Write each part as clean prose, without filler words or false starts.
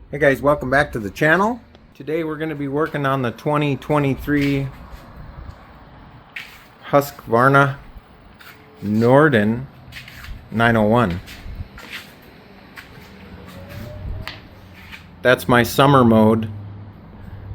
Hey guys, welcome back to the channel. Today we're going to be working on the 2023 Husqvarna Norden 901. That's my summer mode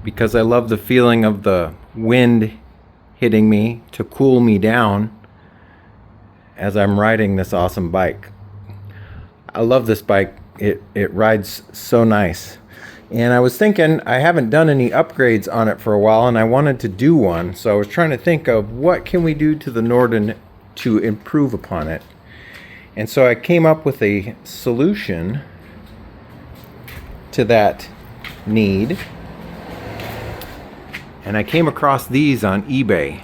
because I love the feeling of the wind hitting me to cool me down as I'm riding this awesome bike. I love this bike. It rides so nice. And I was thinking, I haven't done any upgrades on it for a while and I wanted to do one. So I was trying to think of what can we do to the Norden to improve upon it. And so I came up with a solution to that need. And I came across these on eBay.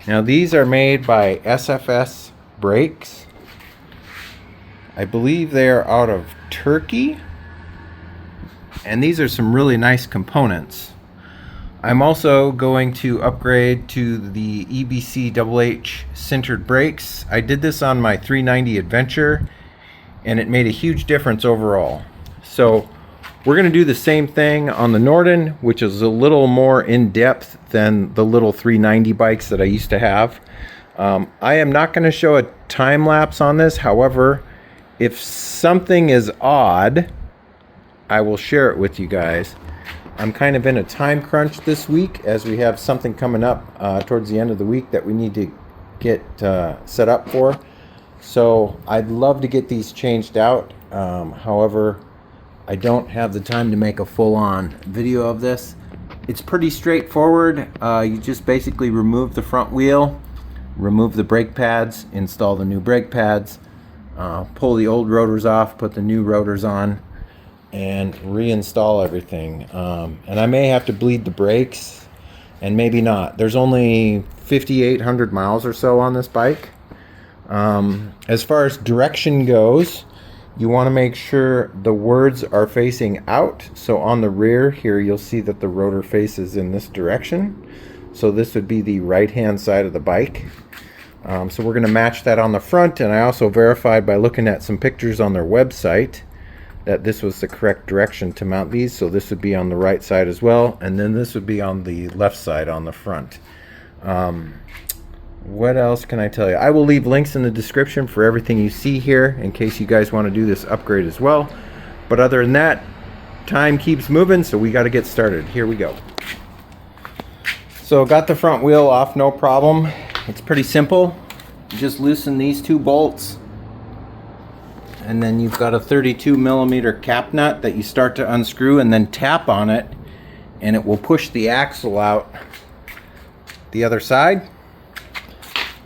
Now these are made by SFS brakes. I believe they are out of Turkey. And these are some really nice components. I'm also going to upgrade to the EBC HH sintered brakes. I did this on my 390 Adventure and it made a huge difference overall. So we're going to do the same thing on the Norden, which is a little more in depth than the little 390 bikes that I used to have. I am not going to show a time lapse on this. However, if something is odd, I will share it with you guys. I'm kind of in a time crunch this week as we have something coming up towards the end of the week that we need to get set up for. So I'd love to get these changed out. However, I don't have the time to make a full-on video of this. It's pretty straightforward. You just basically remove the front wheel, remove the brake pads, install the new brake pads, pull the old rotors off, put the new rotors on, and reinstall everything. And I may have to bleed the brakes, and maybe not. There's only 5,800 miles or so on this bike. As far as direction goes, you want to make sure the words are facing out. So on the rear here, you'll see that the rotor faces in this direction. So this would be the right-hand side of the bike. So we're going to match that on the front, and I also verified by looking at some pictures on their website that this was the correct direction to mount these. So this would be on the right side as well, and then this would be on the left side on the front. What else can I tell you? I will leave links in the description for everything you see here in case you guys want to do this upgrade as well. But other than that, time keeps moving, so we got to get started. Here we go. So got the front wheel off, no problem. It's pretty simple. You just loosen these two bolts, and then you've got a 32 millimeter cap nut that you start to unscrew and then tap on it, and it will push the axle out the other side.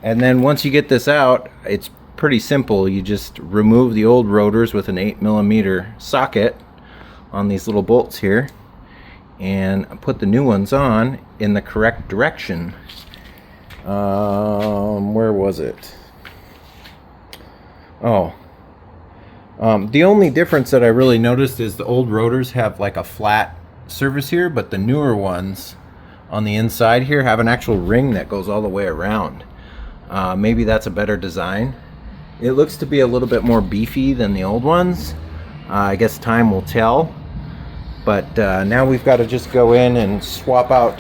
And then once you get this out, it's pretty simple. You just remove the old rotors with an 8 millimeter socket on these little bolts here and put the new ones on in the correct direction. Where was it? Oh, the only difference that I really noticed is the old rotors have like a flat surface here, but the newer ones on the inside here have an actual ring that goes all the way around. Maybe that's a better design. It looks to be a little bit more beefy than the old ones. I guess time will tell. But now we've got to just go in and swap out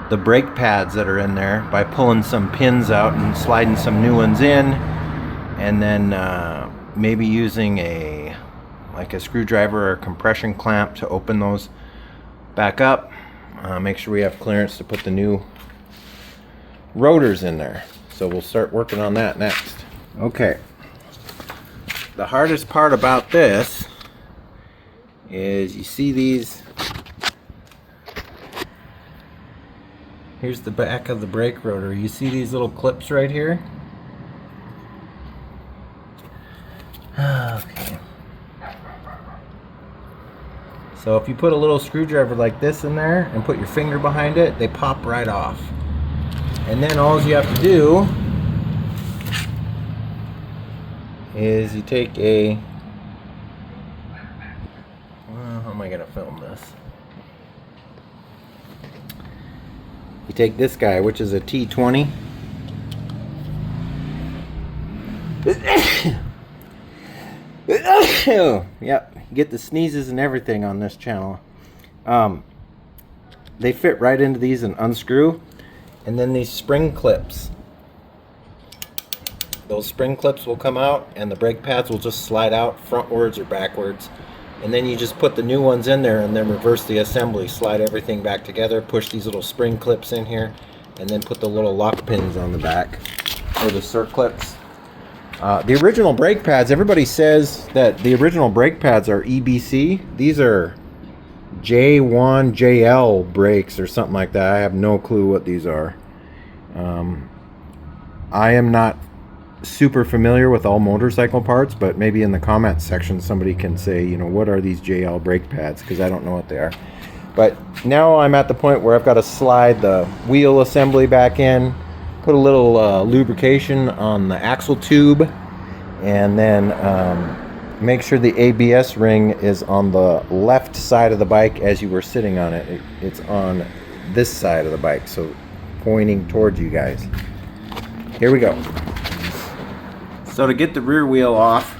the brake pads that are in there by pulling some pins out and sliding some new ones in, and then maybe using a screwdriver or a compression clamp to open those back up. Make sure we have clearance to put the new rotors in there. So we'll start working on that next. Okay, the hardest part about this is you see these. Here's the back of the brake rotor. You see these little clips right here? Okay. So if you put a little screwdriver like this in there and put your finger behind it, they pop right off. And then all you have to do is you take a... Well, how am I going to film this? You take this guy, which is a T20. Yep, get the sneezes and everything on this channel. They fit right into these and unscrew. And then these spring clips. Those spring clips will come out and the brake pads will just slide out frontwards or backwards. And then you just put the new ones in there and then reverse the assembly. Slide everything back together, push these little spring clips in here, and then put the little lock pins on the back, or the circlips. The original brake pads, everybody says that the original brake pads are EBC. These are J1 JL brakes or something like that. I have no clue what these are. I am not super familiar with all motorcycle parts, but maybe in the comments section somebody can say, you know, what are these JL brake pads, because I don't know what they are. But now I'm at the point where I've got to slide the wheel assembly back in, put a little lubrication on the axle tube, and then make sure the ABS ring is on the left side of the bike as you were sitting on it. It's on this side of the bike, so pointing towards you guys. Here we go. So to get the rear wheel off,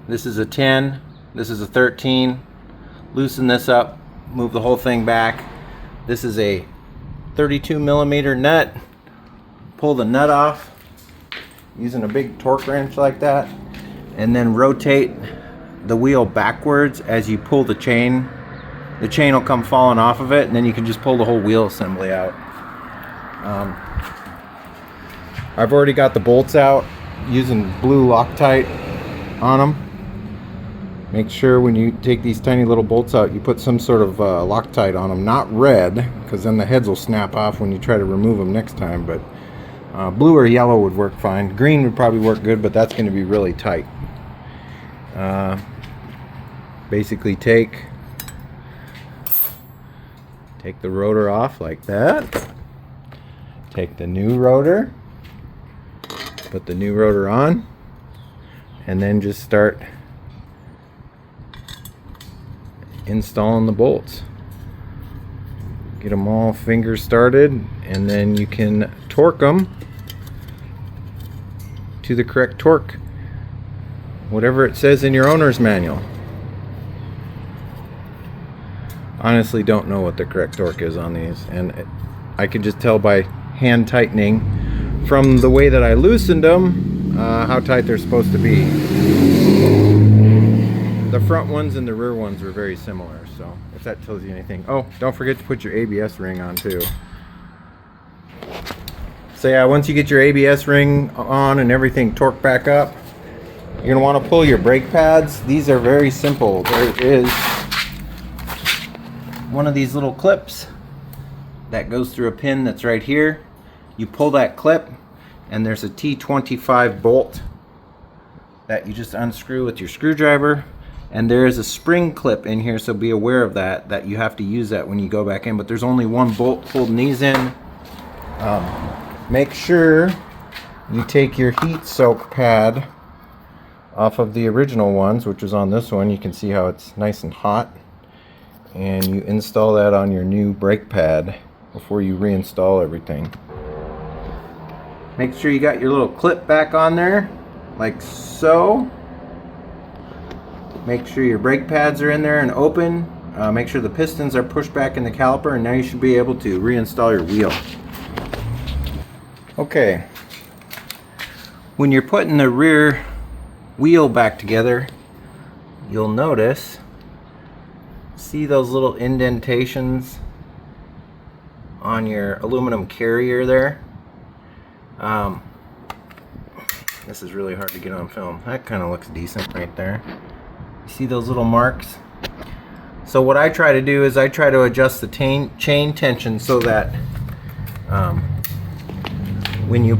this is a 10, this is a 13. Loosen this up, move the whole thing back. This is a 32 millimeter nut. Pull the nut off using a big torque wrench like that, and then rotate the wheel backwards as you pull the chain. The chain will come falling off of it, and then you can just pull the whole wheel assembly out. I've already got the bolts out using blue Loctite on them. Make sure when you take these tiny little bolts out, you put some sort of Loctite on them, not red, because then the heads will snap off when you try to remove them next time. But blue or yellow would work fine. Green would probably work good, but that's going to be really tight. Basically take the rotor off like that. Take the new rotor, put the new rotor on, and then just start installing the bolts. Get them all finger started, and then you can torque them to the correct torque, whatever it says in your owner's manual. Honestly, don't know what the correct torque is on these, and I could just tell by hand tightening from the way that I loosened them how tight they're supposed to be. The front ones and the rear ones were very similar, so if that tells you anything. Oh, don't forget to put your ABS ring on too. So yeah, once you get your ABS ring on and everything torqued back up, you're going to want to pull your brake pads. These are very simple. There is one of these little clips that goes through a pin that's right here. You pull that clip, and there's a T25 bolt that you just unscrew with your screwdriver, and there is a spring clip in here, so be aware of that you have to use that when you go back in, but there's only one bolt holding these in. Make sure you take your heat soak pad off of the original ones, which is on this one. You can see how it's nice and hot, and you install that on your new brake pad before you reinstall everything. Make sure you got your little clip back on there, like so. Make sure your brake pads are in there and open. Make sure the pistons are pushed back in the caliper, and now you should be able to reinstall your wheel. Okay. When you're putting the rear wheel back together, you'll notice, see those little indentations on your aluminum carrier there? This is really hard to get on film. That kind of looks decent right there. You see those little marks? So what I try to do is I try to adjust the chain tension so that when you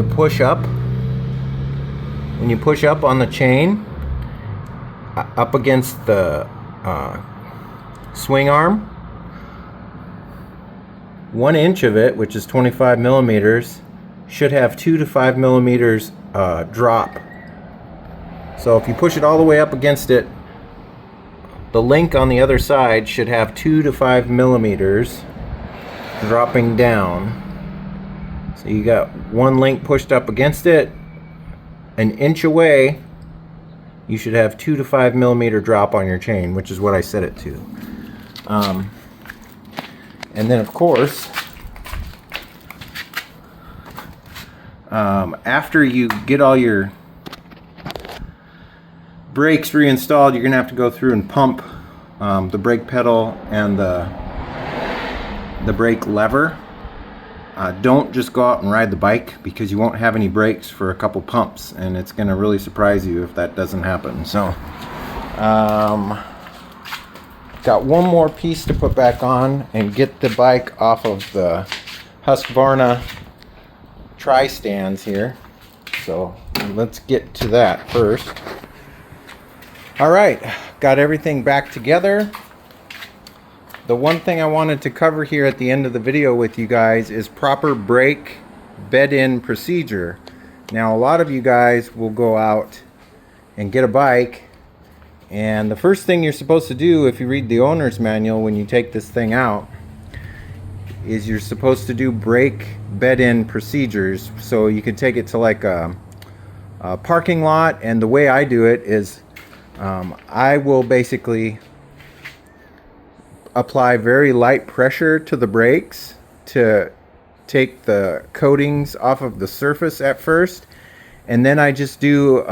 push up on the chain up against the swing arm, 1 inch of it, which is 25 millimeters, should have 2 to 5 millimeters drop. So if you push it all the way up against it, the link on the other side should have 2 to 5 millimeters dropping down. So you got one link pushed up against it, 1 inch away you should have 2 to 5 millimeter drop on your chain, which is what I set it to. And then of course, after you get all your brakes reinstalled, you're gonna have to go through and pump the brake pedal and the brake lever. Don't just go out and ride the bike, because you won't have any brakes for a couple pumps, and it's gonna really surprise you if that doesn't happen. So got one more piece to put back on and get the bike off of the Husqvarna tri-stands here. So let's get to that first. All right, got everything back together. The one thing I wanted to cover here at the end of the video with you guys is proper brake bed-in procedure. Now, a lot of you guys will go out and get a bike, and the first thing you're supposed to do, if you read the owner's manual when you take this thing out, is you're supposed to do brake bed-in procedures. So you can take it to like a parking lot, and the way I do it is I will basically apply very light pressure to the brakes to take the coatings off of the surface at first, and then I just do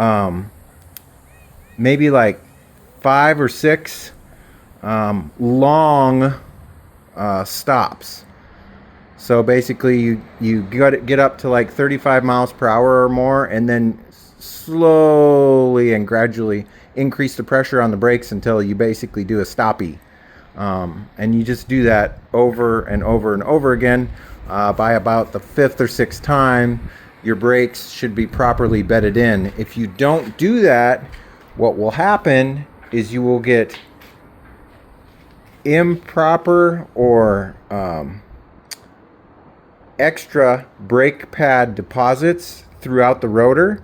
maybe like 5 or 6 long stops. So basically you get up to like 35 miles per hour or more, and then slowly and gradually increase the pressure on the brakes until you basically do a stoppie. And you just do that over and over and over again. By about the 5th or 6th time, your brakes should be properly bedded in. If you don't do that, what will happen is you will get improper or extra brake pad deposits throughout the rotor,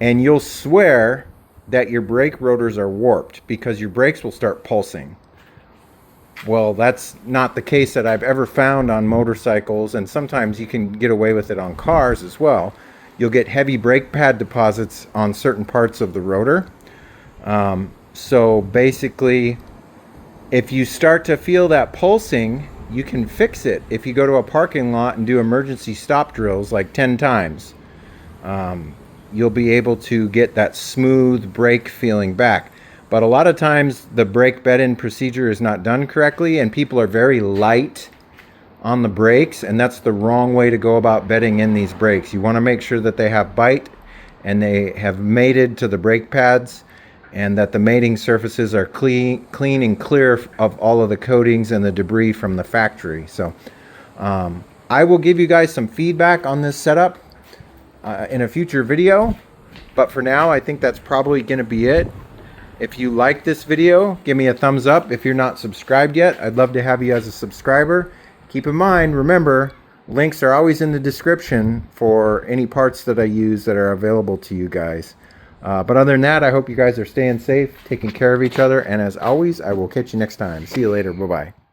and you'll swear that your brake rotors are warped because your brakes will start pulsing. Well, that's not the case that I've ever found on motorcycles, and sometimes you can get away with it on cars as well. You'll get heavy brake pad deposits on certain parts of the rotor. So basically, if you start to feel that pulsing, you can fix it if you go to a parking lot and do emergency stop drills like 10 times. You'll be able to get that smooth brake feeling back. But a lot of times the brake bed-in procedure is not done correctly, and people are very light on the brakes, and that's the wrong way to go about bedding in these brakes. You want to make sure that they have bite and they have mated to the brake pads, and that the mating surfaces are clean and clear of all of the coatings and the debris from the factory. So I will give you guys some feedback on this setup in a future video, but for now I think that's probably going to be it. If you like this video, give me a thumbs up. If you're not subscribed yet, I'd love to have you as a subscriber. Keep in mind, remember, links are always in the description for any parts that I use that are available to you guys. But other than that, I hope you guys are staying safe, taking care of each other, and as always, I will catch you next time. See you later. Bye-bye.